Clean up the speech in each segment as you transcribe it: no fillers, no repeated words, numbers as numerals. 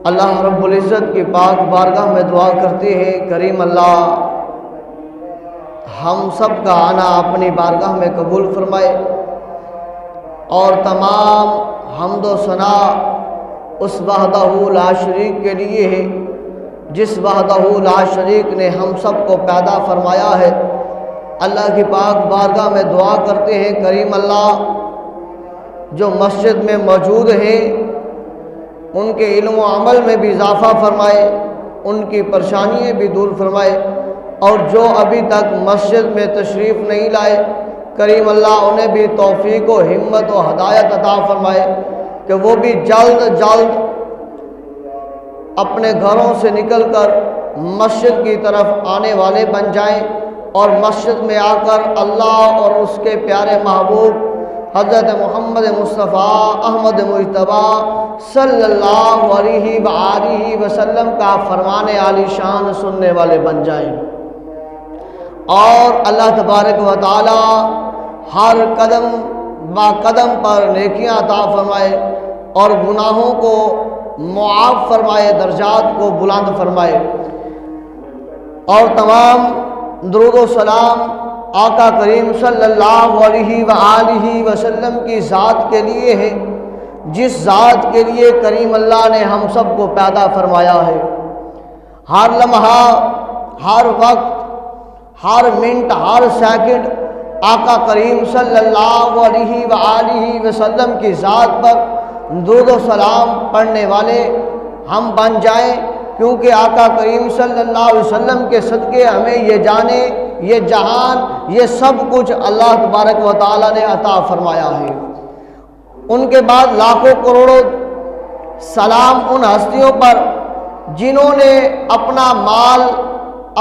اللہ رب العزت کی پاک بارگاہ میں دعا کرتے ہیں، کریم اللہ ہم سب کا آنا اپنی بارگاہ میں قبول فرمائے، اور تمام حمد و ثنا اس وحدہ لا شریک کے لیے ہے جس وحدہ لا شریک نے ہم سب کو پیدا فرمایا ہے۔ اللہ کی پاک بارگاہ میں دعا کرتے ہیں، کریم اللہ جو مسجد میں موجود ہیں ان کے علم و عمل میں بھی اضافہ فرمائے، ان کی پریشانیاں بھی دور فرمائے، اور جو ابھی تک مسجد میں تشریف نہیں لائے کریم اللہ انہیں بھی توفیق و ہمت و ہدایت عطا فرمائے کہ وہ بھی جلد جلد اپنے گھروں سے نکل کر مسجد کی طرف آنے والے بن جائیں، اور مسجد میں آ کر اللہ اور اس کے پیارے محبوب حضرت محمد مصطفیٰ احمد مجتبیٰ صلی اللہ علیہ وآلہ وسلم کا فرمان عالی شان سننے والے بن جائیں، اور اللہ تبارک و تعالی ہر قدم با قدم پر نیکیاں عطا فرمائے اور گناہوں کو معاف فرمائے، درجات کو بلند فرمائے۔ اور تمام درود و سلام آقا کریم صلی اللہ علیہ وآلہ وسلم کی ذات کے لیے ہے جس ذات کے لیے کریم اللہ نے ہم سب کو پیدا فرمایا ہے۔ ہر لمحہ، ہر وقت، ہر منٹ، ہر سیکنڈ آقا کریم صلی اللہ علیہ وآلہ وسلم کی ذات پر درود و سلام پڑھنے والے ہم بن جائیں، کیونکہ آقا کریم صلی اللہ علیہ وسلم کے صدقے ہمیں یہ جانے، یہ جہان، یہ سب کچھ اللہ تبارک و تعالی نے عطا فرمایا ہے۔ ان کے بعد لاکھوں کروڑوں سلام ان ہستیوں پر جنہوں نے اپنا مال،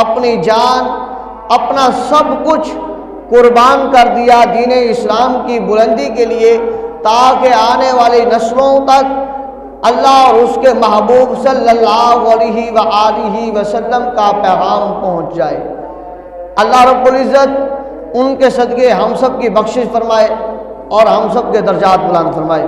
اپنی جان، اپنا سب کچھ قربان کر دیا دین اسلام کی بلندی کے لیے، تاکہ آنے والی نسلوں تک اللہ اور اس کے محبوب صلی اللہ علیہ وآلہ وسلم کا پیغام پہنچ جائے۔ اللہ رب العزت ان کے صدقے ہم سب کی بخشش فرمائے اور ہم سب کے درجات بلند فرمائے۔